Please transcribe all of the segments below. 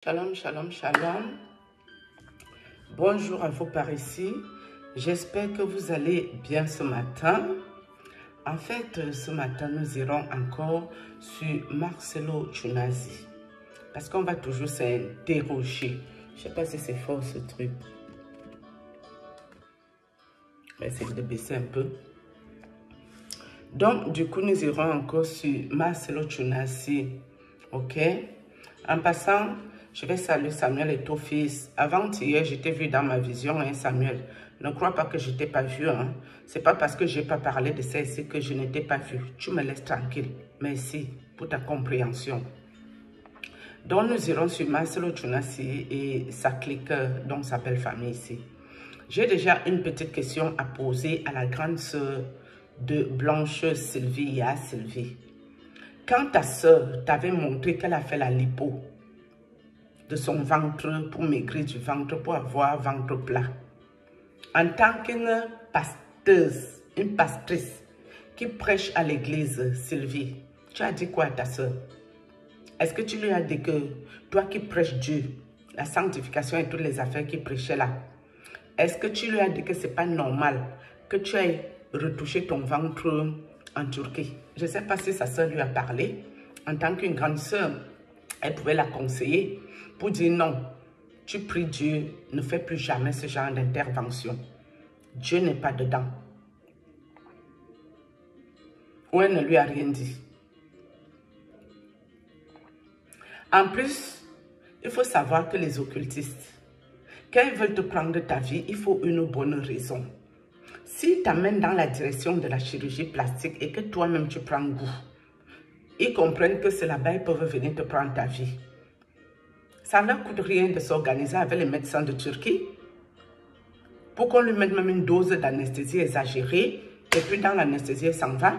Shalom, shalom, shalom. Bonjour à vous par ici. J'espère que vous allez bien ce matin. En fait, ce matin, nous irons encore sur Marcelo Chunasi. Parce qu'on va toujours s'interroger. Je ne sais pas si c'est fort ce truc. Mais c'est de baisser un peu. Donc, du coup, nous irons encore sur Marcelo Chunasi. Ok? En passant, je vais saluer Samuel et ton fils. Avant-hier, je t'ai vu dans ma vision, hein, Samuel. Ne crois pas que je ne t'ai pas vu. Hein. Ce n'est pas parce que je n'ai pas parlé de ça ici que je ne t'ai pas vu. Tu me laisses tranquille. Merci pour ta compréhension. Donc, nous irons sur Marcelo Chunasi et sa clique, dont sa belle famille ici. J'ai déjà une petite question à poser à la grande sœur de Blanche Sylvie, Ya Sylvie. Quand ta sœur t'avait montré qu'elle a fait la lipo de son ventre pour maigrir du ventre, pour avoir ventre plat, en tant qu'une pasteuse, une pastrice qui prêche à l'église, Sylvie, tu as dit quoi à ta sœur? Est-ce que tu lui as dit que toi qui prêches Dieu, la sanctification et toutes les affaires qu'il prêchait là, est-ce que tu lui as dit que ce n'est pas normal que tu aies retouché ton ventre en Turquie? Je ne sais pas si sa soeur lui a parlé. En tant qu'une grande soeur, elle pouvait la conseiller pour dire non, tu pries Dieu, ne fais plus jamais ce genre d'intervention. Dieu n'est pas dedans. Ou elle ne lui a rien dit. En plus, il faut savoir que les occultistes, quand ils veulent te prendre ta vie, il faut une bonne raison. S'ils t'amènent dans la direction de la chirurgie plastique et que toi-même tu prends goût, ils comprennent que c'est là-bas ils peuvent venir te prendre ta vie. Ça ne leur coûte rien de s'organiser avec les médecins de Turquie pour qu'on lui mette même une dose d'anesthésie exagérée et puis dans l'anesthésie elle s'en va.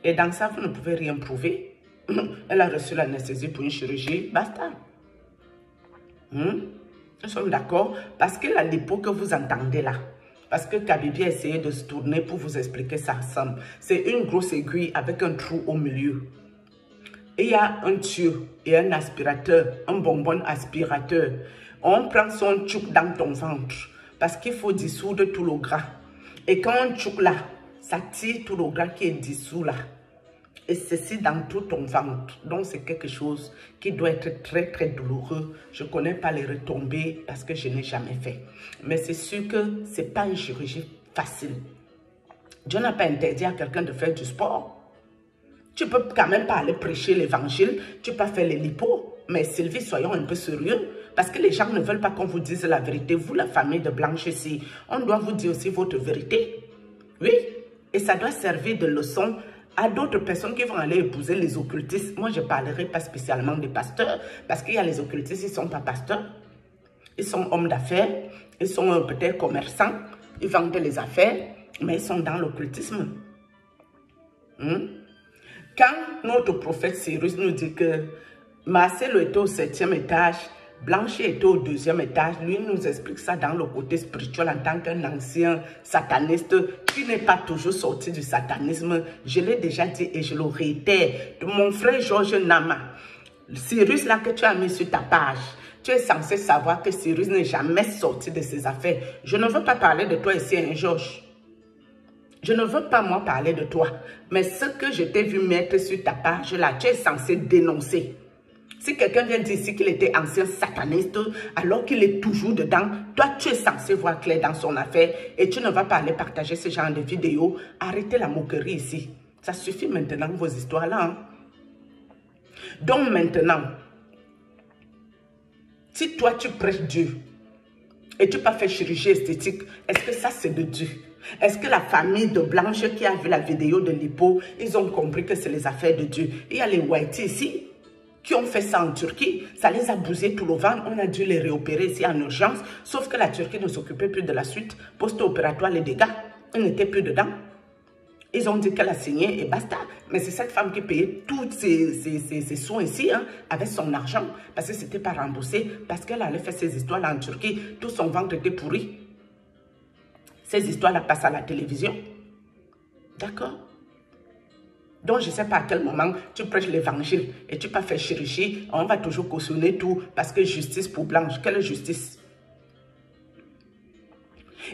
Et dans ça, vous ne pouvez rien prouver. Elle a reçu l'anesthésie pour une chirurgie, basta. Nous sommes d'accord? Parce que la lipo que vous entendez là, parce que Kabibi a essayé de se tourner pour vous expliquer ça ensemble. C'est une grosse aiguille avec un trou au milieu. Et il y a un tuyau et un aspirateur, un bonbon aspirateur. On prend son tchouk dans ton ventre parce qu'il faut dissoudre tout le gras. Et quand on tchouk là, ça tire tout le gras qui est dissous là. Et ceci dans tout ton ventre. Donc c'est quelque chose qui doit être très très douloureux. Je ne connais pas les retombées parce que je n'ai jamais fait. Mais c'est sûr que ce n'est pas une chirurgie facile. Dieu n'a pas interdit à quelqu'un de faire du sport. Tu peux quand même pas aller prêcher l'évangile. Tu peux pas faire les lipos. Mais Sylvie, soyons un peu sérieux. Parce que les gens ne veulent pas qu'on vous dise la vérité. Vous, la famille de Blanche ici, on doit vous dire aussi votre vérité. Oui. Et ça doit servir de leçon à d'autres personnes qui vont aller épouser les occultistes. Moi, je ne parlerai pas spécialement des pasteurs. Parce qu'il y a les occultistes, ils ne sont pas pasteurs. Ils sont hommes d'affaires. Ils sont peut-être commerçants. Ils vendent les affaires. Mais ils sont dans l'occultisme. Quand notre prophète Cyrus nous dit que Marcelo était au 7e étage, Blanche était au 2e étage, lui nous explique ça dans le côté spirituel en tant qu'un ancien sataniste qui n'est pas toujours sorti du satanisme. Je l'ai déjà dit et je le réitère. De mon frère Georges Nama, Cyrus là que tu as mis sur ta page, tu es censé savoir que Cyrus n'est jamais sorti de ses affaires. Je ne veux pas parler de toi ici, hein, Georges. Je ne veux pas, moi, parler de toi. Mais ce que je t'ai vu mettre sur ta page, là, tu es censé dénoncer. Si quelqu'un vient dire ici qu'il était ancien sataniste, alors qu'il est toujours dedans, toi, tu es censé voir clair dans son affaire et tu ne vas pas aller partager ce genre de vidéos. Arrêtez la moquerie ici. Ça suffit maintenant, vos histoires-là. Hein? Donc maintenant, si toi, tu prêches Dieu et tu n'as pas fait chirurgie esthétique, est-ce que ça, c'est de Dieu? Est-ce que la famille de Blanche qui a vu la vidéo de Lipo, ils ont compris que c'est les affaires de Dieu? Il y a les Whitey ici qui ont fait ça en Turquie. Ça les a bousillé tout le ventre. On a dû les réopérer ici en urgence. Sauf que la Turquie ne s'occupait plus de la suite post-opératoire, les dégâts. Ils n'étaient plus dedans. Ils ont dit qu'elle a signé et basta. Mais c'est cette femme qui payait tous ses soins ici hein, avec son argent. Parce que ce n'était pas remboursé. Parce qu'elle allait faire ces histoires-là en Turquie. Tout son ventre était pourri. Ces histoires-là passent à la télévision. D'accord? Donc, je ne sais pas à quel moment tu prêches l'évangile et tu pas fait chirurgie. On va toujours cautionner tout parce que justice pour Blanche. Quelle justice?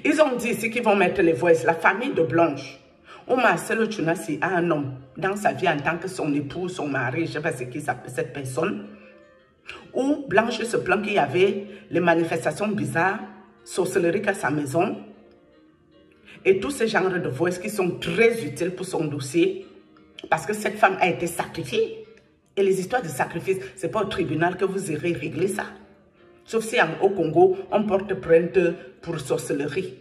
Ils ont dit ici qu'ils vont mettre les voix. La famille de Blanche. Ou Marcelo Tchunassi a un homme dans sa vie en tant que son époux, son mari, je ne sais pas ce qui s'appelle cette personne. Où Blanche se plaint qu'il y avait les manifestations bizarres, sorcellerie à sa maison. Et tous ces genres de voix qui sont très utiles pour son dossier. Parce que cette femme a été sacrifiée. Et les histoires de sacrifice, ce n'est pas au tribunal que vous irez régler ça. Sauf si au Congo, on porte plainte pour sorcellerie.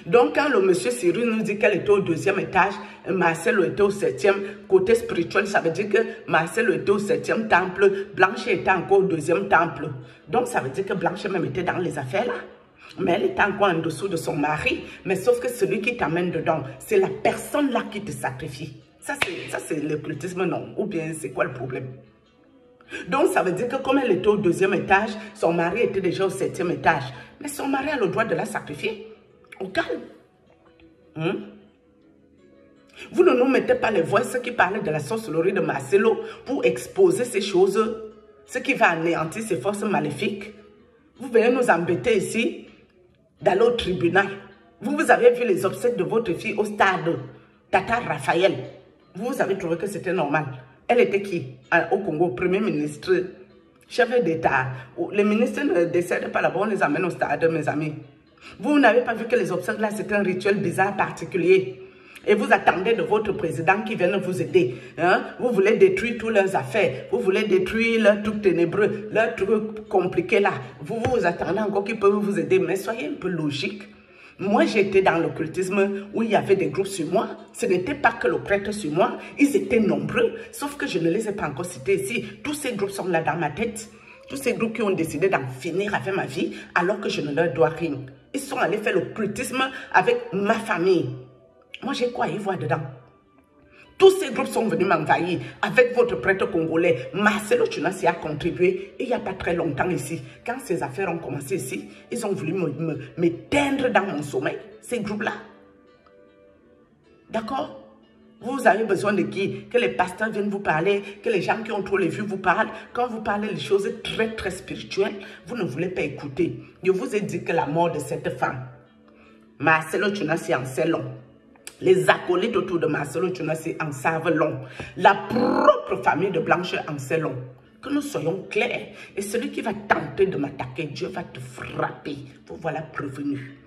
Donc, quand le monsieur Cyril nous dit qu'elle était au 2e étage, Marcelo était au 7e, côté spirituel, ça veut dire que Marcelo était au 7e temple, Blanche était encore au 2e temple. Donc, ça veut dire que Blanche même était dans les affaires là. Mais elle était encore en dessous de son mari. Mais sauf que celui qui t'amène dedans, c'est la personne là qui te sacrifie. Ça, c'est l'occultisme, non? Ou bien, c'est quoi le problème? Donc, ça veut dire que comme elle était au 2e étage, son mari était déjà au 7e étage. Mais son mari a le droit de la sacrifier. Au calme. Vous ne nous mettez pas les voix, ceux qui parlaient de la sorcellerie de Marcelo, pour exposer ces choses, ce qui va anéantir ces forces maléfiques. Vous venez nous embêter ici, d'aller au tribunal. Vous avez vu les obsèques de votre fille au stade Tata Raphaël. Vous avez trouvé que c'était normal. Elle était qui au Congo? Premier ministre, chef d'État. Les ministres ne décèdent pas là-bas, on les amène au stade, mes amis. Vous n'avez pas vu que les obsèques là, c'est un rituel bizarre, particulier. Et vous attendez de votre président qui vienne vous aider. Hein? Vous voulez détruire toutes leurs affaires. Vous voulez détruire leurs trucs ténébreux, leurs trucs compliqués là. Vous attendez encore qu'ils peuvent vous aider. Mais soyez un peu logique. Moi, j'étais dans l'occultisme où il y avait des groupes sur moi. Ce n'était pas que le prêtre sur moi. Ils étaient nombreux. Sauf que je ne les ai pas encore cités ici. Tous ces groupes sont là dans ma tête. Tous ces groupes qui ont décidé d'en finir avec ma vie alors que je ne leur dois rien. Ils sont allés faire l'occultisme avec ma famille. Moi, j'ai quoi y voir dedans? Tous ces groupes sont venus m'envahir avec votre prêtre congolais. Marcelo Tchunassi a contribué il n'y a pas très longtemps ici. Quand ces affaires ont commencé ici, ils ont voulu m'éteindre dans mon sommeil, ces groupes-là. D'accord? Vous avez besoin de qui? Que les pasteurs viennent vous parler, que les gens qui ont trop les vues vous parlent. Quand vous parlez des choses très, très spirituelles, vous ne voulez pas écouter. Je vous ai dit que la mort de cette femme, Marcelo Tchunassi en sait long. Les acolytes autour de Marcelo Tchunassi en savent long. La propre famille de Blanche en sait long. Que nous soyons clairs. Et celui qui va tenter de m'attaquer, Dieu va te frapper. Vous voilà prévenu.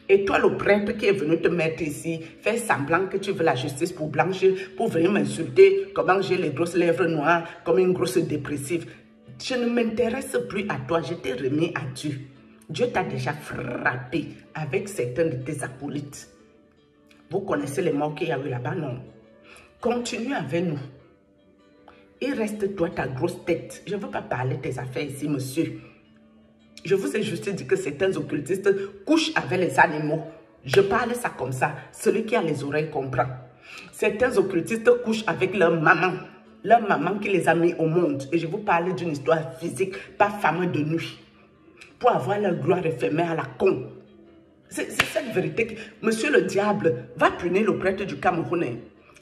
Et toi, le prêtre qui est venu te mettre ici, fais semblant que tu veux la justice pour Blanche, pour venir m'insulter, comment j'ai les grosses lèvres noires, comme une grosse dépressive. Je ne m'intéresse plus à toi, je t'ai remis à Dieu. Dieu t'a déjà frappé avec certains de tes acolytes. Vous connaissez les morts qu'il y a eu là-bas, non? Continue avec nous. Il reste toi, ta grosse tête. Je ne veux pas parler de tes affaires ici, monsieur. Je vous ai juste dit que certains occultistes couchent avec les animaux. Je parle ça comme ça. Celui qui a les oreilles comprend. Certains occultistes couchent avec leur maman qui les a mis au monde. Et je vous parle d'une histoire physique, pas femme de nuit. Pour avoir leur gloire éphémère à la con. C'est cette vérité que monsieur le diable va punir le prêtre du Cameroun.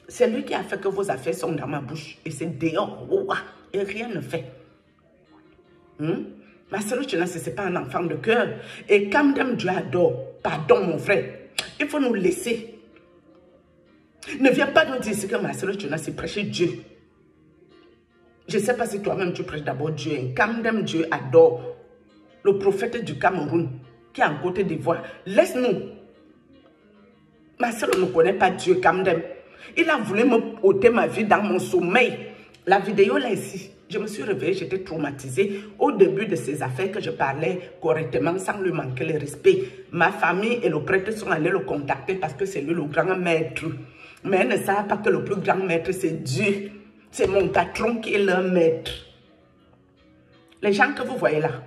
C'est lui qui a fait que vos affaires sont dans ma bouche. Et c'est dehors. Et rien ne fait. Marcelo Tchunassi, ce n'est pas un enfant de cœur. Et quand même Dieu adore, pardon mon frère, il faut nous laisser. Ne viens pas nous dire que Marcelo Tchunassi prêchait Dieu. Je ne sais pas si toi-même tu prêches d'abord Dieu. Quand même Dieu adore le prophète du Cameroun qui est en Côte d'Ivoire. Laisse-nous. Marcelo ne connaît pas Dieu quand même. Il a voulu me ôter ma vie dans mon sommeil. La vidéo là ici. Je me suis réveillée, j'étais traumatisée. Au début de ces affaires que je parlais correctement sans lui manquer le respect. Ma famille et le prêtre sont allés le contacter parce que c'est lui le grand maître. Mais ils ne savent pas que le plus grand maître c'est Dieu. C'est mon patron qui est leur maître. Les gens que vous voyez là,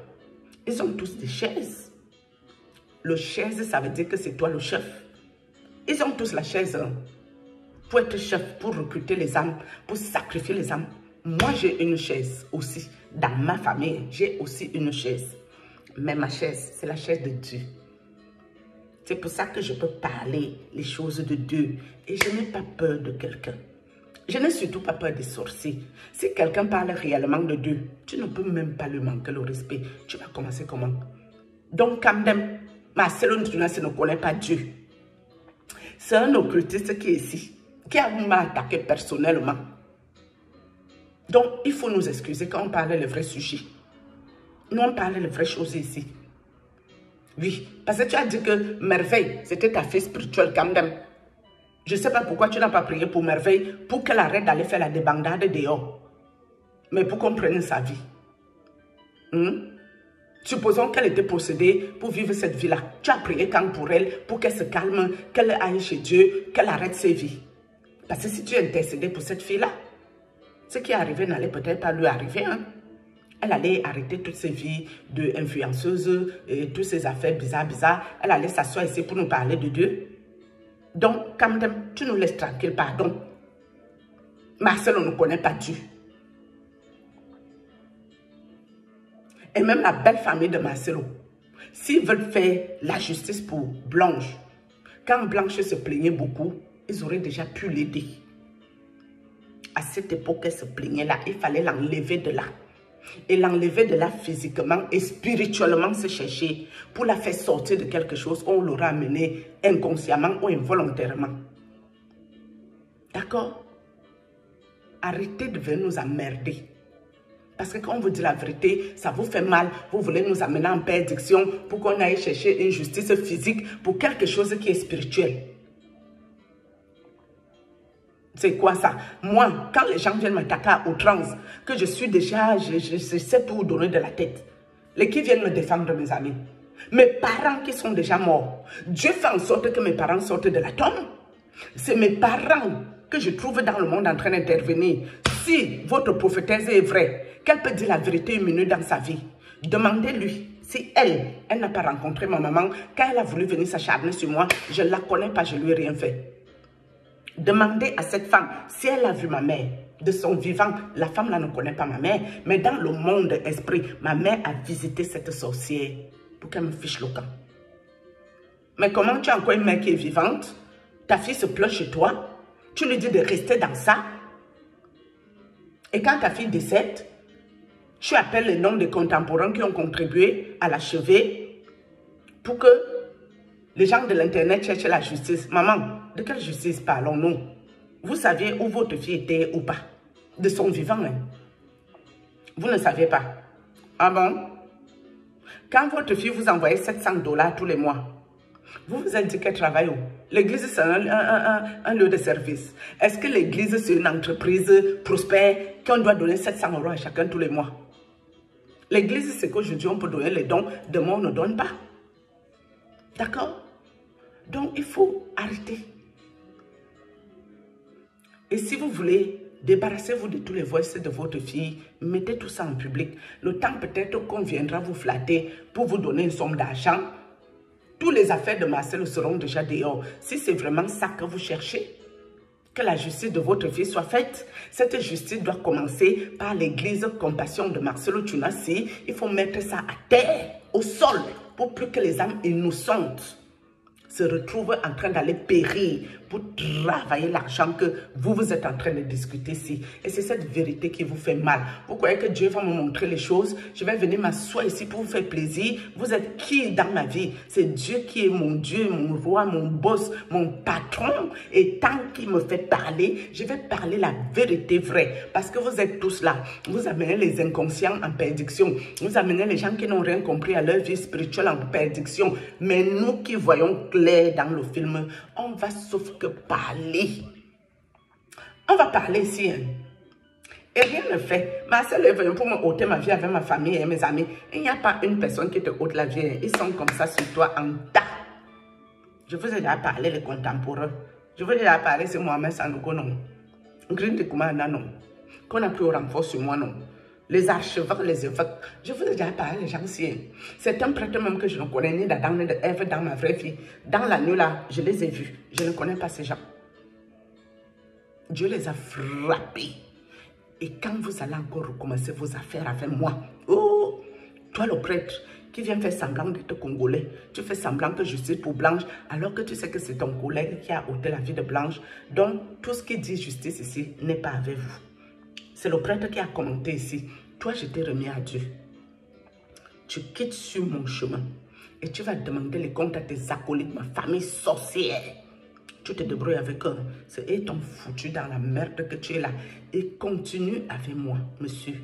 ils ont tous des chaises. Le chaise, ça veut dire que c'est toi le chef. Ils ont tous la chaise. Pour être chef, pour recruter les âmes, pour sacrifier les âmes. Moi, j'ai une chaise aussi. Dans ma famille, j'ai aussi une chaise. Mais ma chaise, c'est la chaise de Dieu. C'est pour ça que je peux parler les choses de Dieu. Et je n'ai pas peur de quelqu'un. Je n'ai surtout pas peur des sorciers. Si quelqu'un parle réellement de Dieu, tu ne peux même pas lui manquer le respect. Tu vas commencer comment? Donc, quand même, Marcelo Ntunas ne connaît pas Dieu. C'est un occultiste qui est ici, qui m'a attaqué personnellement. Donc, il faut nous excuser quand on parle le vrai sujet. Nous, on parle les vraies choses ici. Oui, parce que tu as dit que Merveille, c'était ta fille spirituelle quand même. Je ne sais pas pourquoi tu n'as pas prié pour Merveille, pour qu'elle arrête d'aller faire la débandade dehors. Mais pour qu'on prenne sa vie. Supposons qu'elle était possédée pour vivre cette vie-là. Tu as prié quand pour elle, pour qu'elle se calme, qu'elle aille chez Dieu, qu'elle arrête ses vies. Parce que si tu es intercédé pour cette fille-là, ce qui est arrivé n'allait peut-être pas lui arriver. Hein? Elle allait arrêter toutes ses vies d'influenceuse et toutes ces affaires bizarres. Elle allait s'asseoir ici pour nous parler de Dieu. Donc, quand même, tu nous laisses tranquille, pardon. Marcelo ne connaît pas Dieu. Et même la belle famille de Marcelo, s'ils veulent faire la justice pour Blanche, quand Blanche se plaignait beaucoup, ils auraient déjà pu l'aider. À cette époque, elle se plaignait là, il fallait l'enlever de là. Et l'enlever de là physiquement et spirituellement se chercher pour la faire sortir de quelque chose qu'on l'aura amené inconsciemment ou involontairement. D'accord? Arrêtez de venir nous emmerder. Parce que quand on vous dit la vérité, ça vous fait mal. Vous voulez nous amener en perdition pour qu'on aille chercher une justice physique pour quelque chose qui est spirituel. C'est quoi ça? Moi, quand les gens viennent m'attaquer à outrance, que je suis déjà, je sais pour donner de la tête. Les qui viennent me défendre, mes amis. Mes parents qui sont déjà morts. Dieu fait en sorte que mes parents sortent de la tombe. C'est mes parents que je trouve dans le monde en train d'intervenir. Si votre prophétesse est vraie, qu'elle peut dire la vérité une minute dans sa vie, demandez-lui. Si elle n'a pas rencontré ma maman, quand elle a voulu venir s'acharner sur moi, je ne la connais pas, je ne lui ai rien fait. Demandez à cette femme si elle a vu ma mère. De son vivant, la femme là ne connaît pas ma mère, mais dans le monde esprit, ma mère a visité cette sorcière pour qu'elle me fiche le camp. Mais comment tu as encore une mère qui est vivante? Ta fille se plaint chez toi, tu lui dis de rester dans ça. Et quand ta fille décède, tu appelles les noms des contemporains qui ont contribué à l'achever pour que les gens de l'internet cherchent la justice. Maman, de quelle justice parlons-nous? Vous saviez où votre fille était ou pas? De son vivant, hein? Vous ne saviez pas. Ah bon? Quand votre fille vous envoyait 700 $ tous les mois, vous vous êtes dit qu'elle travaille où? L'église, c'est un lieu de service. Est-ce que l'église, c'est une entreprise prospère qu'on doit donner 700 € à chacun tous les mois? L'église, c'est qu'aujourd'hui, on peut donner les dons, demain, on ne donne pas. D'accord? Donc, il faut arrêter. Et si vous voulez, débarrassez-vous de tous les voices de votre fille. Mettez tout ça en public. Le temps peut-être qu'on viendra vous flatter pour vous donner une somme d'argent. Tous les affaires de Marcelo seront déjà dehors. Si c'est vraiment ça que vous cherchez, que la justice de votre fille soit faite, cette justice doit commencer par l'église Compassion de Marcelo Tunasi. Il faut mettre ça à terre, au sol, pour plus que les âmes innocentes se retrouvent en train d'aller périr pour travailler l'argent que vous êtes en train de discuter ici. Et c'est cette vérité qui vous fait mal. Vous croyez que Dieu va me montrer les choses? Je vais venir m'asseoir ici pour vous faire plaisir. Vous êtes qui dans ma vie? C'est Dieu qui est mon Dieu, mon roi, mon boss, mon patron. Et tant qu'il me fait parler, je vais parler la vérité vraie. Parce que vous êtes tous là. Vous amenez les inconscients en perdition. Vous amenez les gens qui n'ont rien compris à leur vie spirituelle en perdition. Mais nous qui voyons clair dans le film, on va sauf que parler. On va parler ici. Hein. Et rien ne fait. Marcel est venu pour me ôter ma vie avec ma famille et mes amis. Il n'y a pas une personne qui te ôte la vie. Ils sont comme ça sur toi en tas. Je vous ai déjà parlé les contemporains. Je vous ai déjà parlé c'est Mohamed Sanogo, non. Green de Koumana, non. Qu'on a pris au renfort sur moi, non. Les archevêques, les évêques. Je vous ai déjà parlé, les gens ici. C'est un prêtre même que je ne connais ni d'Adam ni d'Ève dans ma vraie vie. Dans la nuit là, je les ai vus. Je ne connais pas ces gens. Dieu les a frappés. Et quand vous allez encore recommencer vos affaires avec moi, oh, toi le prêtre qui vient faire semblant d'être congolais. Tu fais semblant que justice pour Blanche, alors que tu sais que c'est ton collègue qui a ôté la vie de Blanche. Donc, tout ce qui dit justice ici n'est pas avec vous. C'est le prêtre qui a commenté ici. Toi, je t'ai remis à Dieu. Tu quittes sur mon chemin et tu vas demander les comptes à tes acolytes, ma famille sorcière. Tu te débrouilles avec eux. C'est eux t'ont foutu dans la merde que tu es là. Et continue avec moi, monsieur.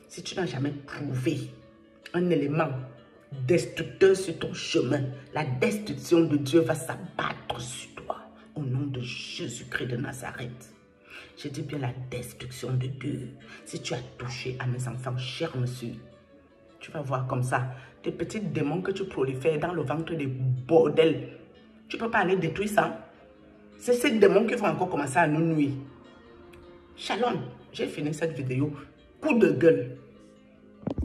Si tu n'as jamais trouvé un élément destructeur sur ton chemin, la destruction de Dieu va s'abattre sur toi. Au nom de Jésus-Christ de Nazareth. Je dis bien la destruction de Dieu. Si tu as touché à mes enfants, cher monsieur, tu vas voir comme ça, tes petits démons que tu prolifères dans le ventre des bordels. Tu ne peux pas aller détruire ça. C'est ces démons qui vont encore commencer à nous nuire. Shalom, j'ai fini cette vidéo. Coup de gueule.